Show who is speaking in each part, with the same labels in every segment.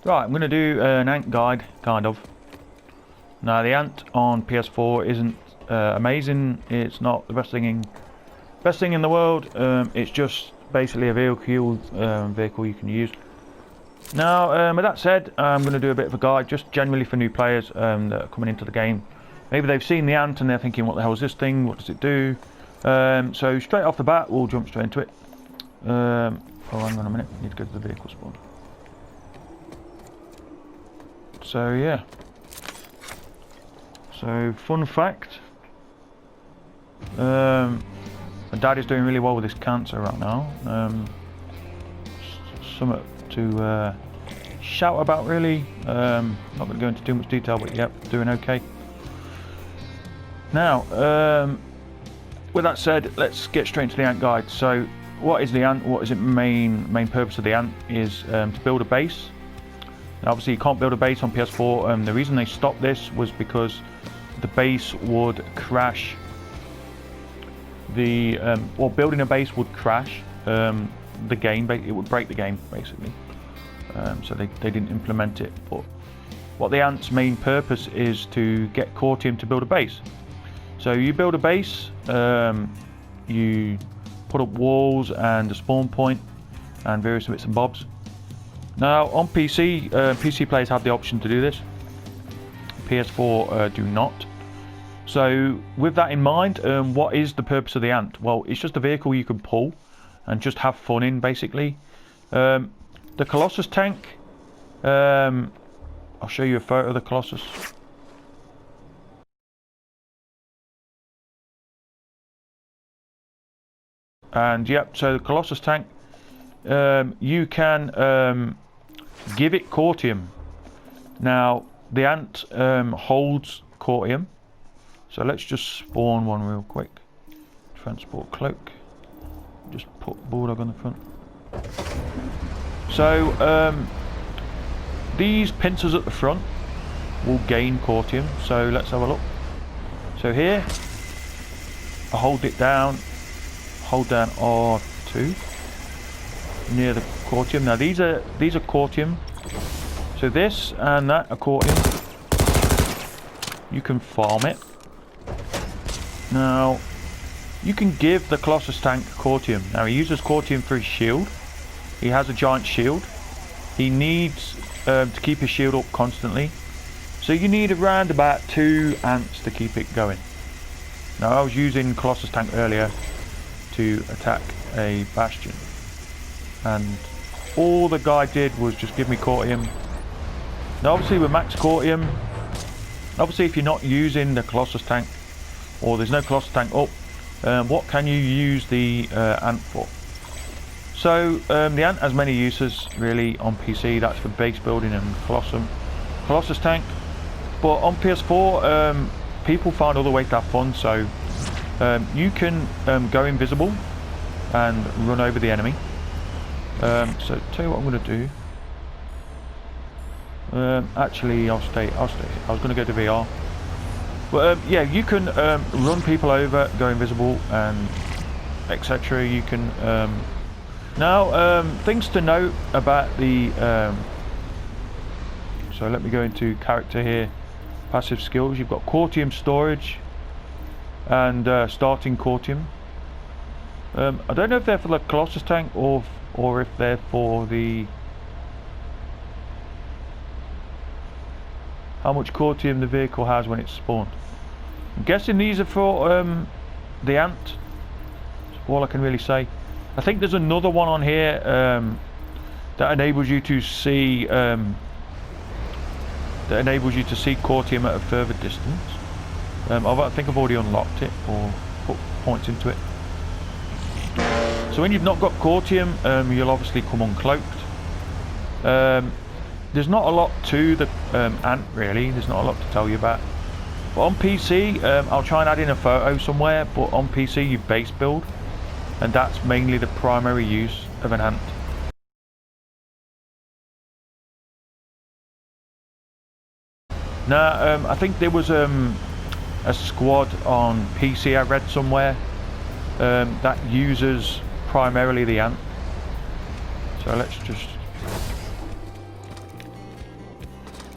Speaker 1: Right, I'm going to do an ant guide, kind of. Now, the ant on PS4 isn't amazing. It's not the best thing in the world. It's just basically a vehicle you can use. Now, with that said, I'm going to do a bit of a guide, just generally for new players that are coming into the game. Maybe they've seen the ant and they're thinking, what the hell is this thing? What does it do? So straight off the bat, we'll jump straight into it. Oh, hang on a minute. I need to go to the vehicle spawn. So, yeah. So, fun fact. My dad is doing really well with his cancer right now. Something to shout about, really. Not going to go into too much detail, but yep, doing okay. Now, with that said, let's get straight into the ant guide. So, what is the ant? What is its main purpose of the ant? Is to build a base. Now, obviously, you can't build a base on PS4. The reason they stopped this was because the base would crash. Or building a base would crash the game. It would break the game, basically. So they didn't implement it. But what the ant's main purpose is to get Cortium to build a base. So you build a base, you put up walls and a spawn point and various bits and bobs. Now on PC, PC players have the option to do this. PS4 do not. So with that in mind, what is the purpose of the ant? Well, it's just a vehicle you can pull and just have fun in, basically. The Colossus tank, I'll show you a photo of the Colossus. And yep, so the Colossus tank, you can give it Cortium. Now, the ant holds Cortium. So let's just spawn one real quick. Transport cloak. Just put Bulldog on the front. So these pincers at the front will gain Cortium. So let's have a look. So here, I hold it down. Hold down R2 near the Cortium. Now these are Cortium. So this and that are Cortium. You can farm it. Now, you can give the Colossus tank Cortium. Now, he uses Cortium for his shield. He has a giant shield. He needs to keep his shield up constantly. So you need around about 2 ants to keep it going. Now, I was using Colossus tank earlier to attack a bastion. And all the guy did was just give me Cortium. Now, obviously, with max Cortium, obviously, if you're not using the Colossus tank, or there's no Colossus tank up, what can you use the ant for? So the ant has many uses really on PC. That's for base building and Colossus tank. But on PS4, people find other ways to have fun. So you can go invisible and run over the enemy. So tell you what I'm going to do. Actually, I'll stay. I was going to go to VR. But yeah, you can run people over, go invisible, and etc. You can now things to note about the. So let me go into character here. Passive skills. You've got Cortium storage and starting Cortium. I don't know if they're for the Colossus tank or if they're for the. How much Cortium the vehicle has when it's spawned. I'm guessing these are for the ant. That's all I can really say. I think there's another one on here that enables you to see Cortium at a further distance. I think I've already unlocked it or put points into it. So when you've not got Cortium, you'll obviously come uncloaked. There's not a lot to the ant really, there's not a lot to tell you about. But on PC, I'll try and add in a photo somewhere, but on PC you base build, and that's mainly the primary use of an ant. Now, I think there was a squad on PC I read somewhere that uses primarily the ant. So let's just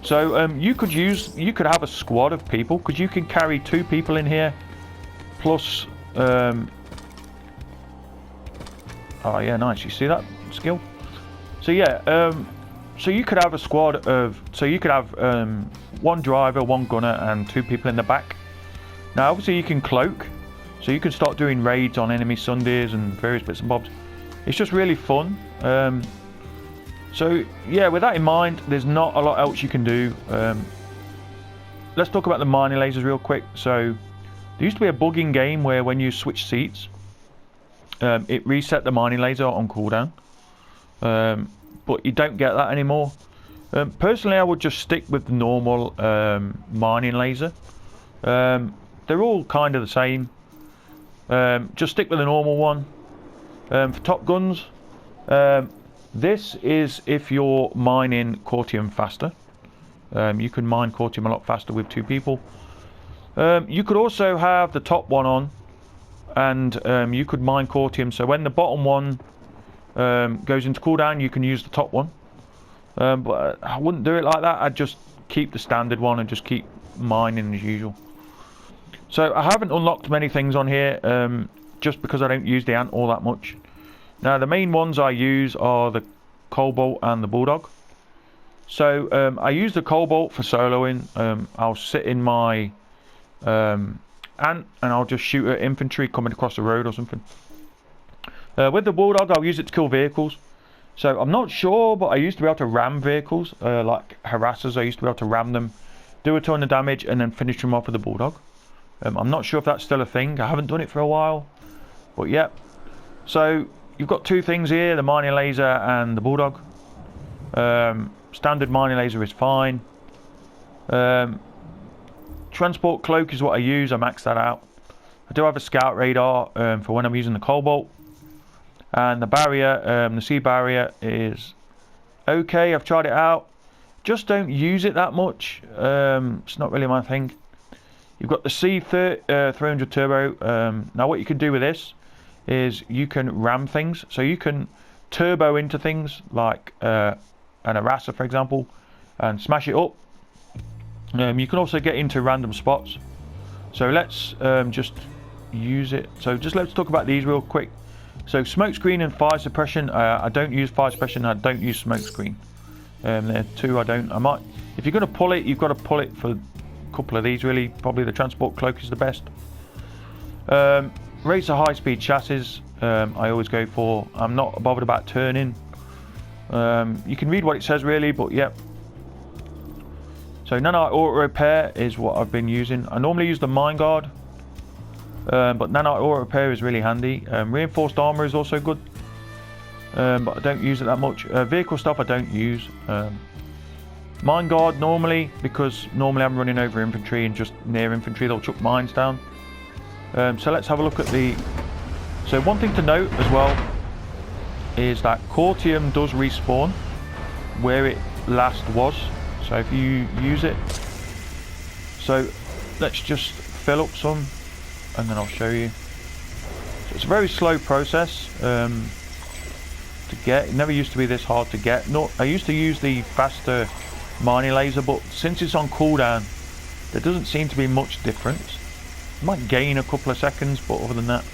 Speaker 1: So you could have a squad of people, because you can carry 2 people in here, plus oh yeah, nice. You see that skill? So yeah, so you could have a squad of, so you could have 1 driver, 1 gunner, and 2 people in the back. Now obviously you can cloak, so you can start doing raids on enemy Sundays and various bits and bobs. It's just really fun. So yeah, with that in mind, there's not a lot else you can do. Let's talk about the mining lasers real quick. So there used to be a bug in game where when you switch seats, it reset the mining laser on cooldown. But you don't get that anymore. Personally, I would just stick with the normal mining laser. They're all kind of the same. Just stick with the normal one. For top guns, this is if you're mining Cortium faster. You can mine Cortium a lot faster with 2 people. You could also have the top one on, and you could mine Cortium. So when the bottom one goes into cooldown, you can use the top one. But I wouldn't do it like that. I'd just keep the standard one and just keep mining as usual. So I haven't unlocked many things on here, just because I don't use the ant all that much. Now the main ones I use are the cobalt and the bulldog. So I use the cobalt for soloing. I'll sit in my ant and I'll just shoot at infantry coming across the road or something. With the bulldog, I'll use it to kill vehicles. So I'm not sure, but I used to be able to ram vehicles, like harassers. I used to be able to ram them, do a ton of damage, and then finish them off with the bulldog. I'm not sure if that's still a thing. I haven't done it for a while, but yeah. So you've got 2 things here: the mining laser and the bulldog. Standard mining laser is fine. Transport cloak is what I use. I maxed that out. I do have a scout radar for when I'm using the cobalt. And the barrier, the sea barrier is okay. I've tried it out. Just don't use it that much. It's not really my thing. You've got the C300 turbo. Now what you can do with this is you can ram things. So you can turbo into things like an harasser, for example, and smash it up. You can also get into random spots. So let's just use it. So just let's talk about these real quick. So smoke screen and fire suppression. I don't use fire suppression. I don't use smoke screen. They're 2 I don't. I might. If you're going to pull it, you've got to pull it for a couple of these. Really, probably the transport cloak is the best. Racer high speed chassis. I always go for. I'm not bothered about turning. You can read what it says really, but yep. So nanite auto repair is what I've been using. I normally use the mine guard. But nanite auto repair is really handy. Reinforced armor is also good, but I don't use it that much. Vehicle stuff I don't use. Mine guard normally, because normally I'm running over infantry and just near infantry they'll chuck mines down. So let's have a look at the. So one thing to note as well is that Cortium does respawn where it last was. So if you use it, so let's just fill up some. And then I'll show you. So it's a very slow process to get. It never used to be this hard to get. No, I used to use the faster mining laser, but since it's on cooldown, there doesn't seem to be much difference. You might gain a couple of seconds, but other than that,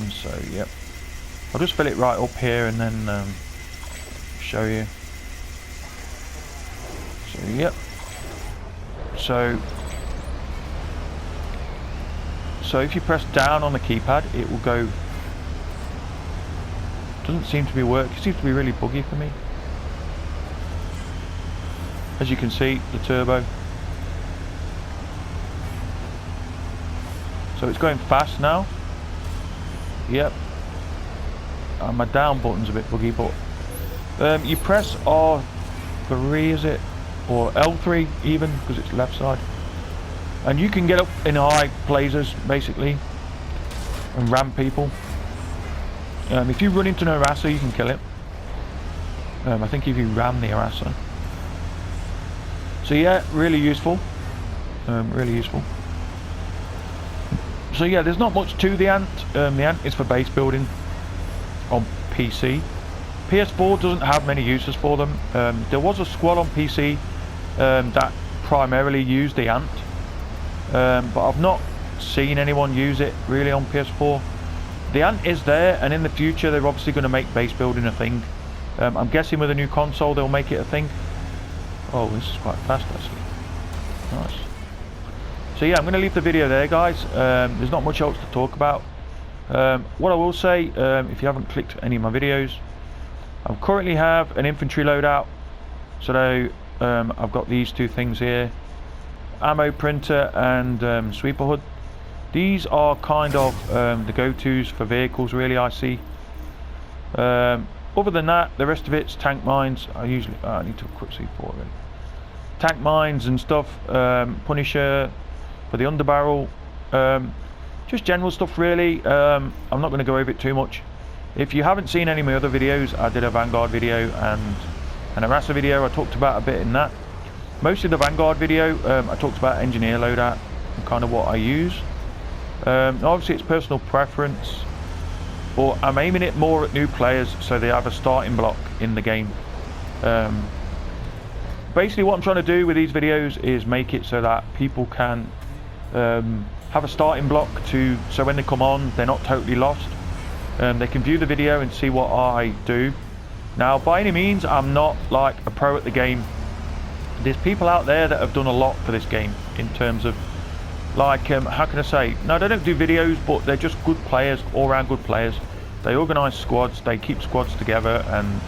Speaker 1: so yep. I'll just fill it right up here and then show you. So yep. So if you press down on the keypad, it will go. Doesn't seem to be working. It seems to be really buggy for me. As you can see, the turbo. So it's going fast now. Yep. My down button's a bit buggy, but you press R3, is it? Or L3 even, because it's left side. And you can get up in high places, basically, and ram people. If you run into an harasser, you can kill it. I think if you ram the harasser. So yeah, really useful. Really useful. So yeah, there's not much to the ant. The ant is for base building on PC. PS4 doesn't have many uses for them. There was a squad on PC that primarily use the ant, but I've not seen anyone use it really on PS4. The ant is there, and in the future they're obviously going to make base building a thing. I'm guessing with a new console they'll make it a thing. Oh, this is quite fast actually. Nice. So yeah, I'm going to leave the video there, guys. There's not much else to talk about. What I will say, if you haven't clicked any of my videos, I currently have an infantry loadout. So I've got these two things here, ammo printer and sweeper hood. These are kind of the go-tos for vehicles really, I see. Other than that, the rest of it's tank mines. I need to equip C4 really. Tank mines and stuff, Punisher for the underbarrel, just general stuff really. I'm not going to go over it too much. If you haven't seen any of my other videos, I did a Vanguard video and a Rasa video. I talked about a bit in that. Mostly the Vanguard video, I talked about engineer loadout and kind of what I use. Obviously it's personal preference, but I'm aiming it more at new players so they have a starting block in the game. Basically what I'm trying to do with these videos is make it so that people can have a starting block so when they come on they're not totally lost. They can view the video and see what I do. Now by any means I'm not like a pro at the game. There's people out there that have done a lot for this game in terms of like, how can I say, no, they don't do videos, but they're just good players, all round good players. They organise squads, they keep squads together, and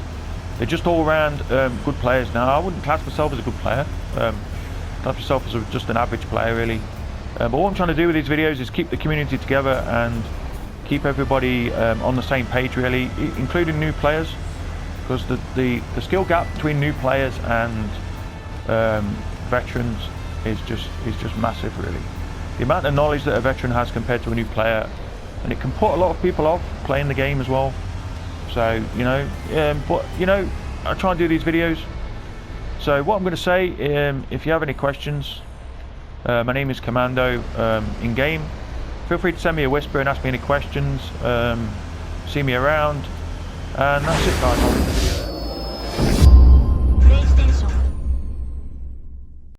Speaker 1: they're just all round good players. Now I wouldn't class myself as a good player, class myself as just an average player really. But what I'm trying to do with these videos is keep the community together and keep everybody on the same page really, including new players, because the skill gap between new players and veterans is just massive really. The amount of knowledge that a veteran has compared to a new player, and it can put a lot of people off playing the game as well. So you know, but you know, I try and do these videos. So what I'm going to say, if you have any questions, my name is Commando in game. Feel free to send me a whisper and ask me any questions. See me around, and that's it, guys.